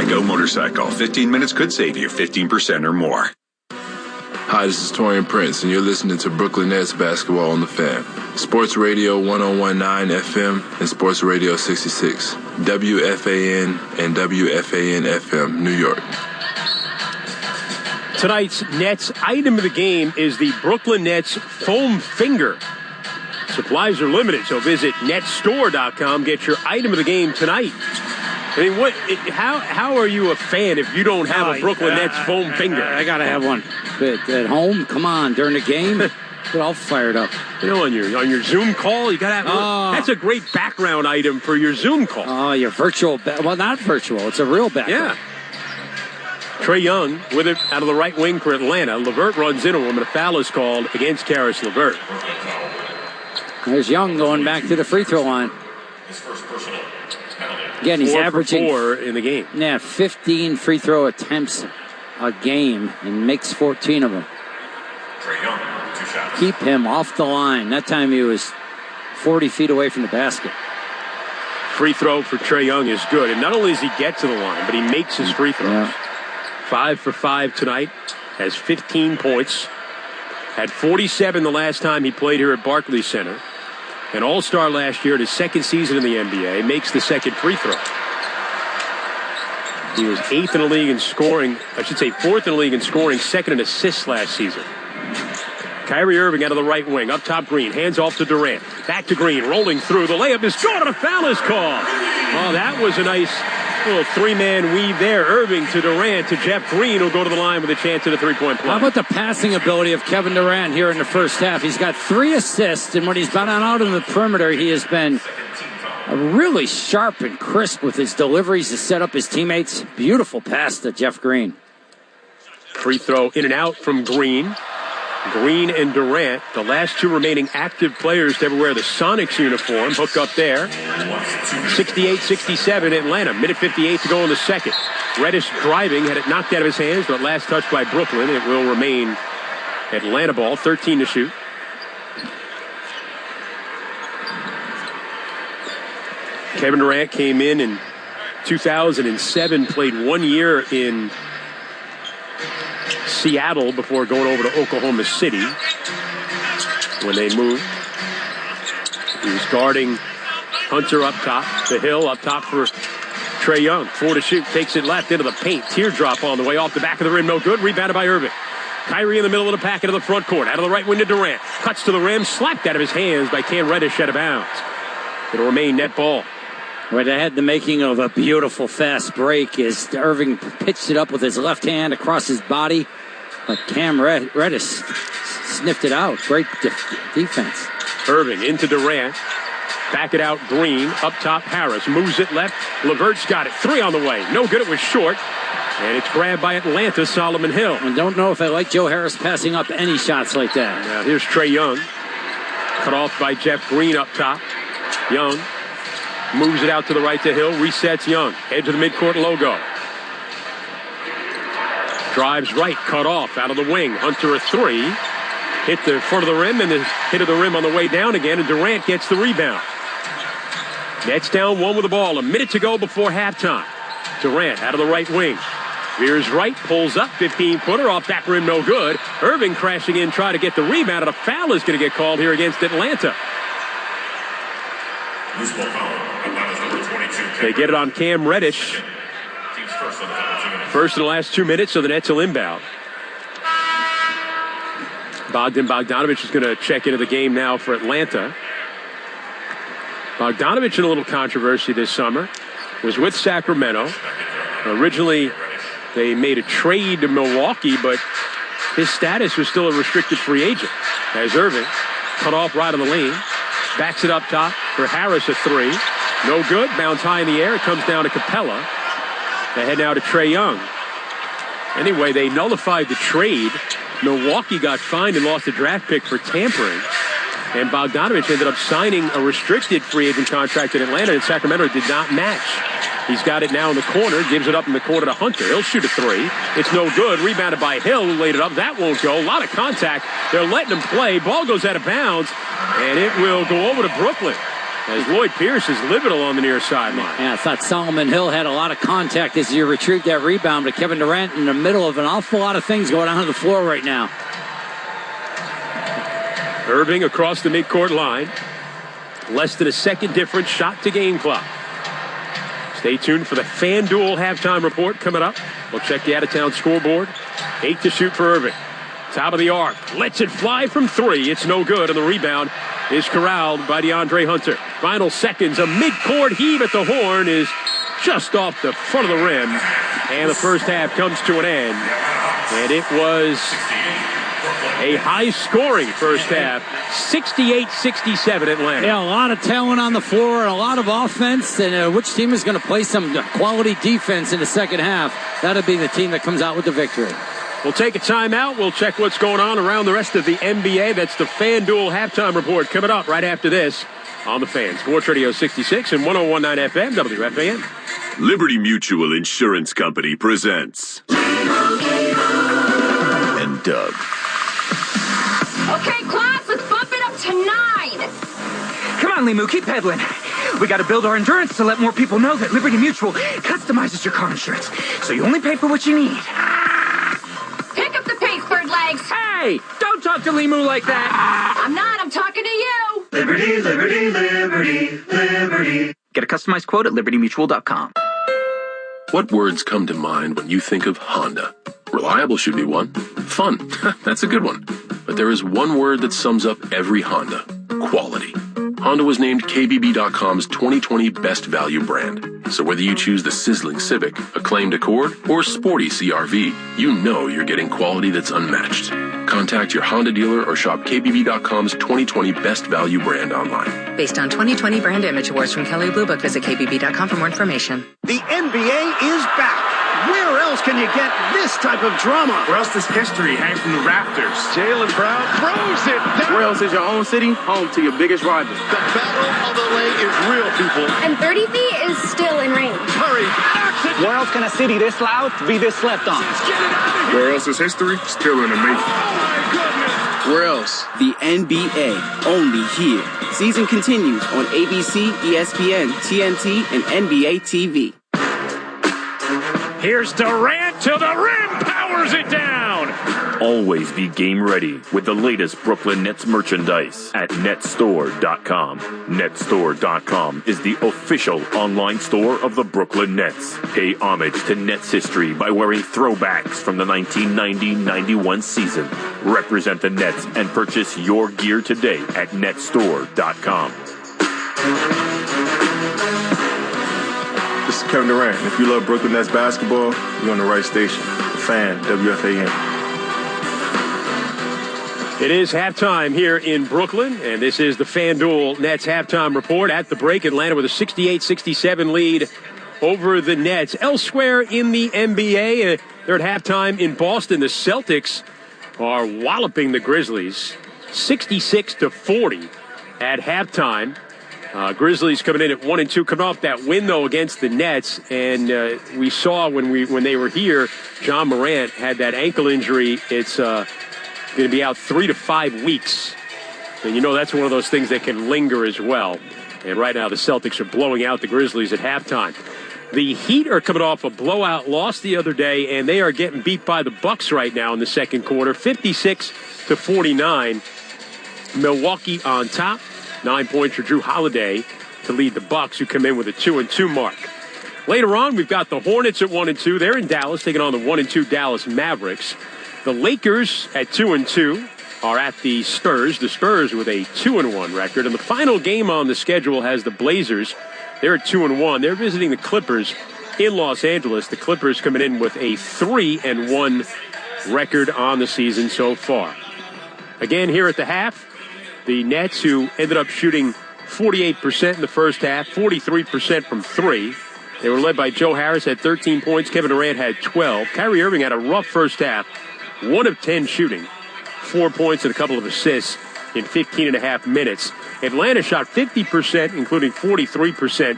Geico Motorcycle. 15 minutes could save you 15% or more. Hi, this is Torian Prince, and you're listening to Brooklyn Nets basketball on the Fan. Sports Radio 1019 FM and Sports Radio 66, WFAN and WFAN FM, New York. Tonight's Nets item of the game is the Brooklyn Nets foam finger. Supplies are limited, so visit netstore.com. Get your item of the game tonight. I mean, how are you a fan if you don't have a Brooklyn Nets foam finger? I got to have one. But at home, come on, during the game, get all fired up. You know, on your Zoom call, you got to have that's a great background item for your Zoom call. Oh, your virtual, well, not virtual, it's a real background. Yeah. Trae Young with it out of the right wing for Atlanta. LeVert runs into him, and a foul is called against Karis LeVert. There's Young going back to the free throw line. Again, he's averaging 4 in the game. Yeah, 15 free throw attempts a game and makes 14 of them. Keep him off the line. That time he was 40 feet away from the basket. Free throw for Trae Young is good. And not only does he get to the line, but he makes his free throws. Yeah. 5 for 5 tonight. Has 15 points. Had 47 the last time he played here at Barclays Center. An all-star last year in his second season in the NBA. Makes the second free throw. He was 8th in the league in scoring. I should say 4th in the league in scoring. 2nd in assists last season. Kyrie Irving out of the right wing. Up top, Green. Hands off to Durant. Back to Green. Rolling through. The layup is good and a foul is called. Oh, that was a nice little three-man weave there. Irving to Durant to Jeff Green, who'll go to the line with a chance at a three-point play. How about the passing ability of Kevin Durant here in the first half? He's got 3 assists, and when he's been out in the perimeter, he has been really sharp and crisp with his deliveries to set up his teammates. Beautiful pass to Jeff Green. Free throw in and out from Green. Green and Durant, the last 2 remaining active players to ever wear the Sonics uniform. Hook up there. 68-67 Atlanta. Minute 58 to go in the second. Reddish driving, had it knocked out of his hands, but last touch by Brooklyn. It will remain Atlanta ball, 13 to shoot. Kevin Durant came in 2007, played 1 year in Seattle before going over to Oklahoma City when they moved. He was guarding Hunter up top, the Hill up top for Trae Young. 4 to shoot, takes it left into the paint. Teardrop on the way off the back of the rim, no good. Rebounded by Irving. Kyrie in the middle of the pack into the front court. Out of the right wing to Durant. Cuts to the rim, slapped out of his hands by Cam Reddish out of bounds. It'll remain net ball. Right ahead, the making of a beautiful fast break is Irving pitched it up with his left hand across his body. But Cam Reddish sniffed it out. Great defense. Irving into Durant. Back it out, Green. Up top, Harris. Moves it left. LeVert's got it. 3 on the way. No good. It was short. And it's grabbed by Atlanta, Solomon Hill. I don't know if I like Joe Harris passing up any shots like that. Now here's Trae Young. Cut off by Jeff Green up top. Young moves it out to the right to Hill. Resets Young. Edge of the midcourt logo. Drives right, cut off, out of the wing. Hunter a 3. Hit the front of the rim and the hit of the rim on the way down again, and Durant gets the rebound. Nets down 1 with the ball. A minute to go before halftime. Durant out of the right wing. Veers right, pulls up, 15-footer off back rim, no good. Irving crashing in, trying to get the rebound, and a foul is going to get called here against Atlanta. They get it on Cam Reddish. First in the last 2 minutes, so the Nets will inbound. Bogdan Bogdanovic is going to check into the game now for Atlanta. Bogdanovic in a little controversy this summer. Was with Sacramento. Originally, they made a trade to Milwaukee, but his status was still a restricted free agent. As Irving cut off right on the lane. Backs it up top for Harris, a 3. No good. Bounce high in the air. It comes down to Capella. They head now to Trae Young. Anyway, they nullified the trade. Milwaukee got fined and lost a draft pick for tampering. And Bogdanovic ended up signing a restricted free agent contract in Atlanta, and Sacramento did not match. He's got it now in the corner, gives it up in the corner to Hunter. He'll shoot a 3. It's no good. Rebounded by Hill, who laid it up. That won't go. A lot of contact. They're letting him play. Ball goes out of bounds, and it will go over to Brooklyn. as Lloyd Pierce is livid along the near sideline. Yeah, I thought Solomon Hill had a lot of contact as he retrieved that rebound, but Kevin Durant in the middle of an awful lot of things going on the floor right now. Irving across the midcourt line. Less than a second difference, shot to game clock. Stay tuned for the Fanduel halftime report coming up. We'll check the out-of-town scoreboard. 8 to shoot for Irving. Top of the arc. Lets it fly from 3. It's no good, and the rebound is corralled by DeAndre Hunter. Final seconds. A midcourt heave at the horn is just off the front of the rim. And the first half comes to an end. And it was a high-scoring first half. 68-67 Atlanta. Yeah, a lot of talent on the floor and a lot of offense. And which team is going to play some quality defense in the second half? That'll be the team that comes out with the victory. We'll take a timeout. We'll check what's going on around the rest of the NBA. That's the FanDuel halftime report coming up right after this on the Fan. Sports Radio 66 and 101.9 FM, WFAN. Liberty Mutual Insurance Company presents and Doug. Okay, class, let's bump it up to 9. Come on, Limu, keep pedaling. We got to build our endurance to let more people know that Liberty Mutual customizes your car insurance, so you only pay for what you need. Pick up the pace, third legs. Hey, don't talk to Limu like that. I'm not, I'm talking to you. Liberty, liberty, liberty, liberty. Get a customized quote at libertymutual.com. What words come to mind when you think of Honda? Reliable should be one. Fun, that's a good one. But there is one word that sums up every Honda: quality. Honda was named KBB.com's 2020 Best Value brand. So whether you choose the sizzling Civic, acclaimed Accord, or sporty CR-V, you know you're getting quality that's unmatched. Contact your Honda dealer or shop KBB.com's 2020 Best Value brand online. Based on 2020 Brand Image Awards from Kelley Blue Book, visit KBB.com for more information. The NBA is back. Where else can you get this type of drama? Where else does history hang from the rafters? Jaylen Brown throws it down. Where else is your own city home to your biggest rival? The Battle of LA is real, people. And 30 feet is still in range. Hurry, knocks it. Where else can a city this loud be this slept on? Let's get it out of here. Where else is history still in the making? Oh, my goodness. Where else? The NBA. Only here. Season continues on ABC, ESPN, TNT, and NBA TV. Here's Durant to the rim, powers it down. Always be game ready with the latest Brooklyn Nets merchandise at netstore.com. Netstore.com is the official online store of the Brooklyn Nets. Pay homage to Nets history by wearing throwbacks from the 1990-91 season. Represent the Nets and purchase your gear today at netstore.com. This is Kevin Durant. If you love Brooklyn Nets basketball, you're on the right station. The Fan, WFAN. It is halftime here in Brooklyn, and this is the FanDuel Nets halftime report. At the break, Atlanta with a 68-67 lead over the Nets. Elsewhere in the NBA, they're at halftime in Boston. The Celtics are walloping the Grizzlies 66-40 at halftime. Grizzlies coming in at 1-2, coming off that win though against the Nets, and we saw when they were here, John Morant had that ankle injury. It's going to be out 3 to 5 weeks, and you know that's one of those things that can linger as well. And right now the Celtics are blowing out the Grizzlies at halftime. The Heat are coming off a blowout loss the other day, and they are getting beat by the Bucks right now in the second quarter, 56-49. Milwaukee on top. 9 points for Drew Holiday to lead the Bucks, who come in with a 2-2 mark. Later on, we've got the Hornets at 1-2. They're in Dallas, taking on the 1-2 Dallas Mavericks. The Lakers at 2-2 are at the Spurs. The Spurs with a 2-1 record. And the final game on the schedule has the Blazers. They're at 2-1. They're visiting the Clippers in Los Angeles. The Clippers coming in with a 3-1 record on the season so far. Again, here at the half, the Nets, who ended up shooting 48% in the first half, 43% from 3. They were led by Joe Harris at 13 points. Kevin Durant had 12. Kyrie Irving had a rough first half, 1 of 10 shooting, 4 points and a couple of assists in 15.5 minutes. Atlanta shot 50%, including 43%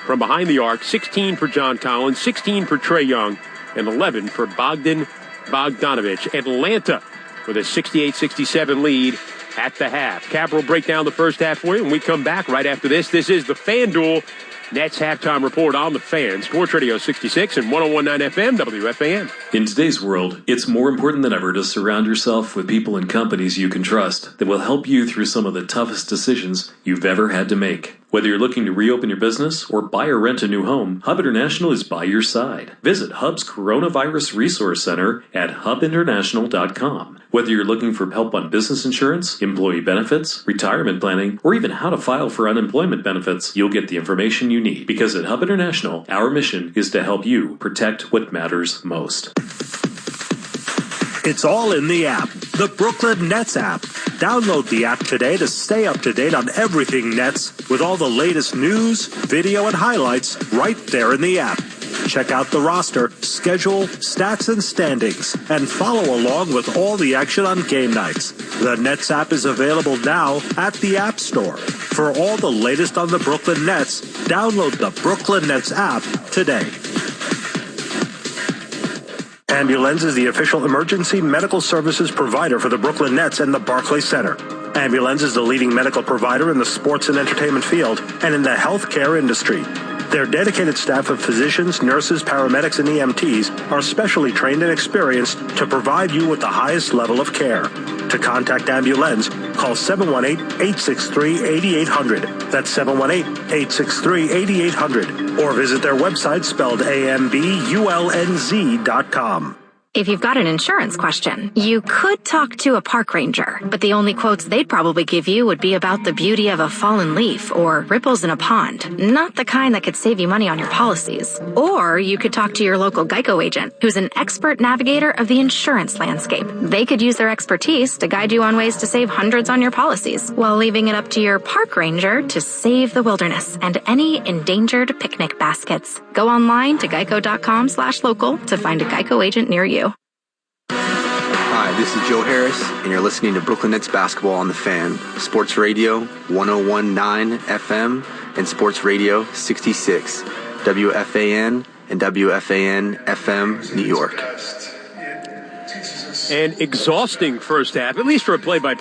from behind the arc, 16 for John Collins, 16 for Trae Young, and 11 for Bogdan Bogdanovic. Atlanta with a 68-67 lead at the half. Capper will break down the first half for you when we come back right after this. This is the Fanduel Nets halftime report on the Fan. Sports Radio 66 and 101.9 FM WFAN. In today's world, it's more important than ever to surround yourself with people and companies you can trust that will help you through some of the toughest decisions you've ever had to make. Whether you're looking to reopen your business or buy or rent a new home, Hub International is by your side. Visit Hub's Coronavirus Resource Center at hubinternational.com. Whether you're looking for help on business insurance, employee benefits, retirement planning, or even how to file for unemployment benefits, you'll get the information you need. Because at Hub International, our mission is to help you protect what matters most. It's all in the app, the Brooklyn Nets app. Download the app today to stay up to date on everything Nets with all the latest news, video, and highlights right there in the app. Check out the roster, schedule, stats, and standings, and follow along with all the action on game nights. The Nets app is available now at the App Store. For all the latest on the Brooklyn Nets, download the Brooklyn Nets app today. Ambulance is the official emergency medical services provider for the Brooklyn Nets and the Barclays Center. Ambulance is the leading medical provider in the sports and entertainment field and in the healthcare industry. Their dedicated staff of physicians, nurses, paramedics, and EMTs are specially trained and experienced to provide you with the highest level of care. To contact Ambulance, call 718-863-8800. That's 718-863-8800. Or visit their website spelled ambulnz.com. If you've got an insurance question, you could talk to a park ranger, but the only quotes they'd probably give you would be about the beauty of a fallen leaf or ripples in a pond, not the kind that could save you money on your policies. Or you could talk to your local Geico agent, who's an expert navigator of the insurance landscape. They could use their expertise to guide you on ways to save hundreds on your policies, while leaving it up to your park ranger to save the wilderness and any endangered picnic baskets. Go online to geico.com/local to find a Geico agent near you. Hi, this is Joe Harris, and you're listening to Brooklyn Nets basketball on the Fan, Sports Radio 101.9 FM and Sports Radio 66, WFAN and WFAN FM, New York. An exhausting first half, at least for a play-by-play.